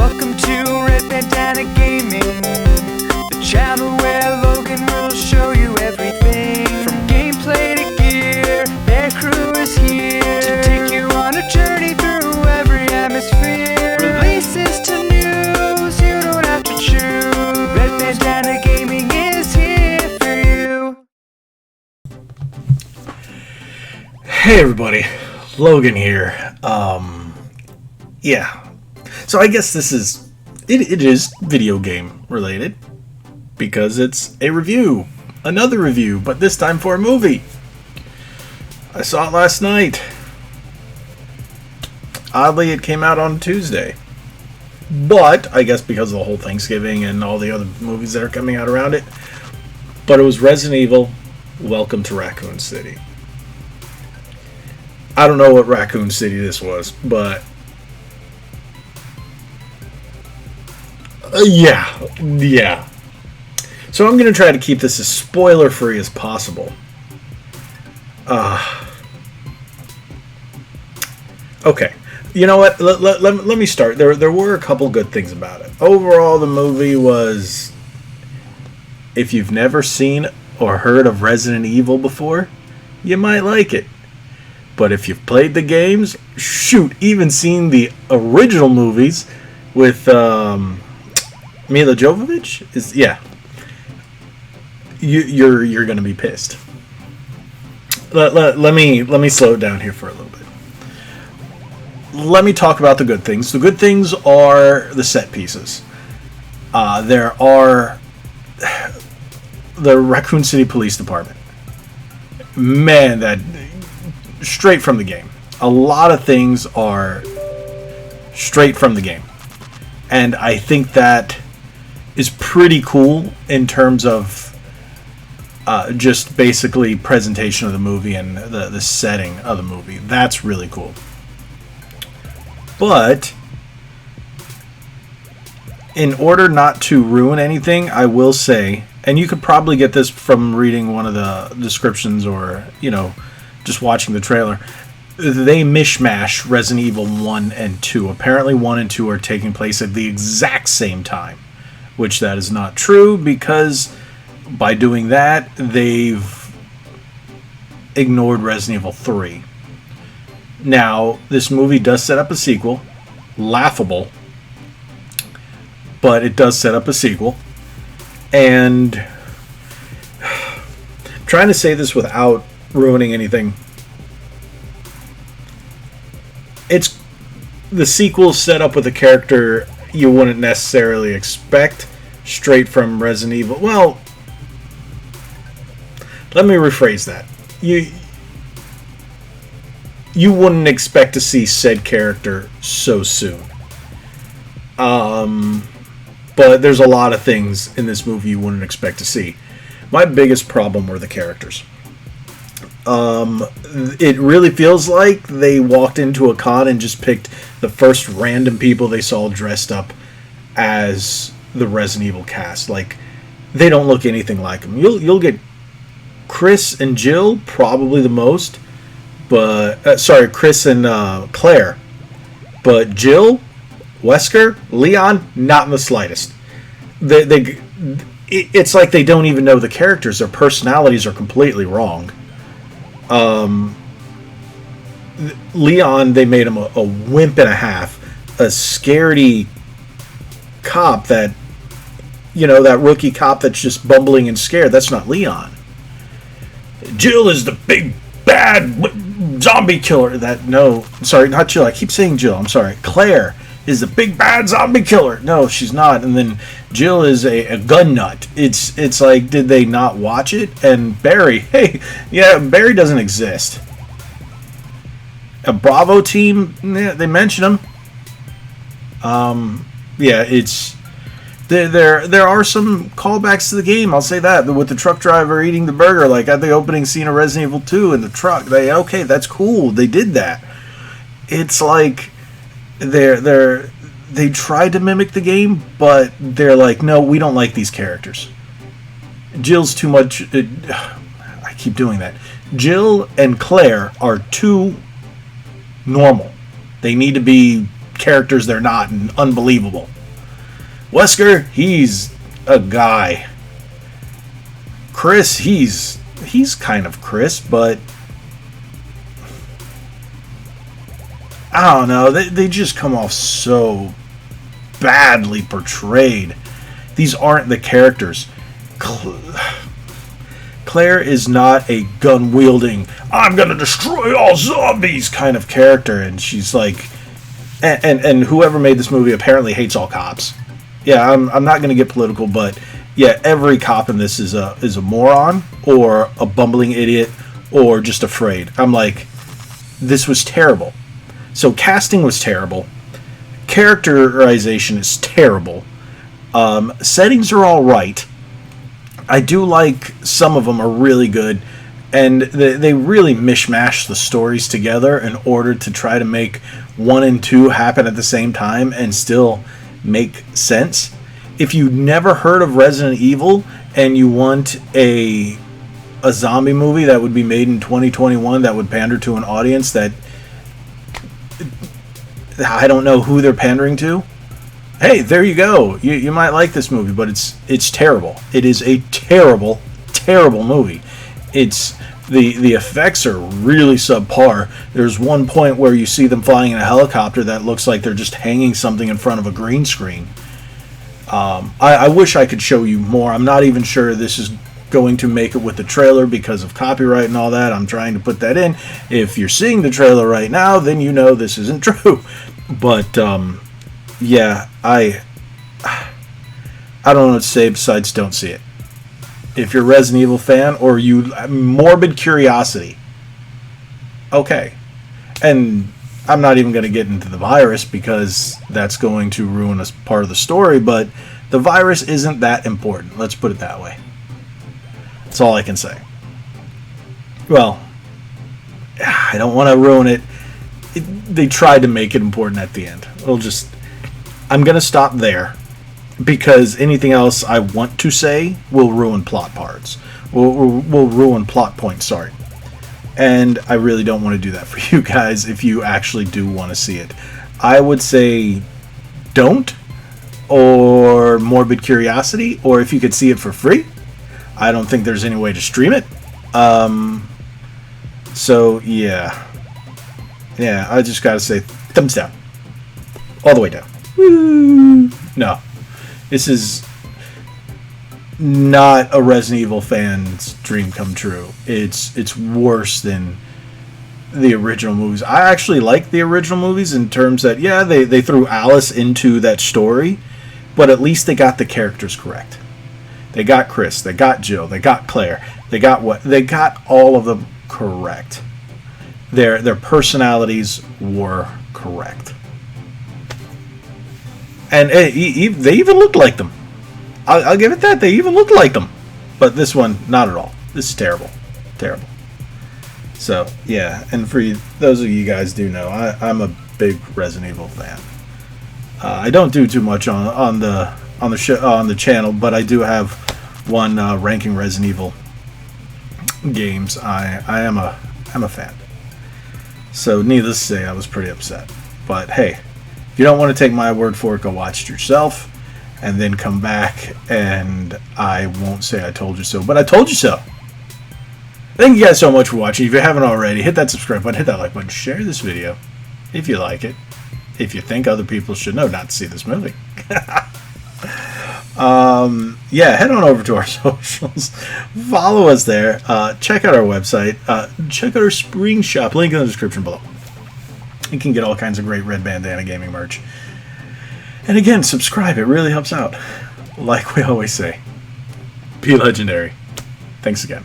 Welcome to Red Bandana Gaming, the channel where Logan will show you everything. From gameplay to gear, their crew is here to take you on a journey through every atmosphere. Releases to news, you don't have to choose. Red Bandana Gaming is here for you. Hey everybody, Logan here. Yeah. So I guess this is it is video game related because it's a review, another review, but this time for a movie. I saw it last night. Oddly, it came out on Tuesday. But I guess because of the whole Thanksgiving and all the other movies that are coming out around it. But it was Resident Evil, Welcome to Raccoon City. I don't know what Raccoon City this was, but yeah. So I'm going to try to keep this as spoiler-free as possible. Okay. You know what? Let me start. There were a couple good things about it. Overall, the movie was... If you've never seen or heard of Resident Evil before, you might like it. But if you've played the games, shoot, even seen the original movies with Mila Jovovich, you're gonna be pissed. Let me slow it down here for a little bit. Let me talk about the good things. The good things are the set pieces. There are the Raccoon City Police Department. Man, that straight from the game. A lot of things are straight from the game. And I think that is pretty cool in terms of just basically presentation of the movie and the setting of the movie. That's really cool. But in order not to ruin anything, I will say, and you could probably get this from reading one of the descriptions or, just watching the trailer, they mishmash Resident Evil 1 and 2. Apparently 1 and 2 are taking place at the exact same time, which that is not true because by doing that, they've ignored Resident Evil 3. Now, this movie does set up a sequel. Laughable. But it does set up a sequel. And I'm trying to say this without ruining anything. It's the sequel set up with a character you wouldn't necessarily expect straight from Resident Evil. Well, let me rephrase that. You wouldn't expect to see said character so soon. But there's a lot of things in this movie you wouldn't expect to see. My biggest problem were the characters. It really feels like they walked into a con and just picked the first random people they saw dressed up as the Resident Evil cast. Like, they don't look anything like them. You'll get Chris and Jill probably the most, but Chris and Claire, but Jill, Wesker, Leon, not in the slightest. It's like they don't even know the characters. Their personalities are completely wrong. Leon, they made him a wimp and a half, a scaredy cop that, that rookie cop that's just bumbling and scared. That's not Leon. Jill is the big bad zombie killer. Not Jill. I keep saying Jill. I'm sorry. Claire is the big bad zombie killer. No, she's not. And then Jill is a gun nut. It's like, did they not watch it? And Barry, Barry doesn't exist. A Bravo team, they mention him. There are some callbacks to the game. I'll say that with the truck driver eating the burger, like at the opening scene of Resident Evil 2 in the truck. That's cool. They did that. It's like they tried to mimic the game, but they're like, no, we don't like these characters. Jill's too much. I keep doing that. Jill and Claire are too normal. They need to be characters they're not and unbelievable. Wesker, he's a guy. Chris, he's kind of Chris, but I don't know. They just come off so badly portrayed. These aren't the characters. Claire is not a gun-wielding, I'm gonna destroy all zombies kind of character, and she's like, and whoever made this movie apparently hates all cops. Yeah, I'm not gonna get political, but yeah, every cop in this is a moron or a bumbling idiot or just afraid. I'm like, this was terrible. So casting was terrible. Characterization is terrible. Settings are all right. I do like some of them are really good, and they really mishmash the stories together in order to try to make 1 and 2 happen at the same time and still make sense. If you never heard of Resident Evil and you want a zombie movie that would be made in 2021 that would pander to an audience that I don't know who they're pandering to, hey, there you go. You might like this movie, but it's terrible. It is a terrible, terrible movie. It's the effects are really subpar. There's one point where you see them flying in a helicopter that looks like they're just hanging something in front of a green screen. I wish I could show you more. I'm not even sure this is going to make it with the trailer because of copyright and all that. I'm trying to put that in. If you're seeing the trailer right now, then you know this isn't true. But yeah, I don't know what to say besides don't see it. If you're a Resident Evil fan or you morbid curiosity, okay. And I'm not even going to get into the virus because that's going to ruin a part of the story, but the virus isn't that important. Let's put it that way. That's all I can say. Well, I don't want to ruin it. They tried to make it important at the end. I'm going to stop there because anything else I want to say will ruin plot parts. Will ruin plot points, sorry. And I really don't want to do that for you guys if you actually do want to see it. I would say don't, or morbid curiosity, or if you could see it for free. I don't think there's any way to stream it. So, yeah. Yeah, I just gotta say, thumbs down. All the way down. Woo! No. This is not a Resident Evil fan's dream come true. It's worse than the original movies. I actually like the original movies in terms that, yeah, they threw Alice into that story, but at least they got the characters correct. They got Chris, they got Jill, they got Claire, they got all of them correct. Their personalities were correct. And they even looked like them. I'll give it that. They even looked like them. But this one, not at all. This is terrible. Terrible. So, yeah. And for those of you guys do know, I'm a big Resident Evil fan. I don't do too much on the channel, but I do have one ranking Resident Evil games. I am a fan. So, needless to say, I was pretty upset. But hey, if you don't want to take my word for it, go watch it yourself, and then come back, and I won't say I told you so, but I told you so. Thank you guys so much for watching. If you haven't already, hit that subscribe button, hit that like button, share this video if you like it. If you think other people should know not to see this movie. Yeah, head on over to our socials. Follow us there. Check out our website. Check out our spring shop. Link in the description below. You can get all kinds of great Red Bandana Gaming merch. And again, subscribe. It really helps out. Like we always say, be legendary. Thanks again.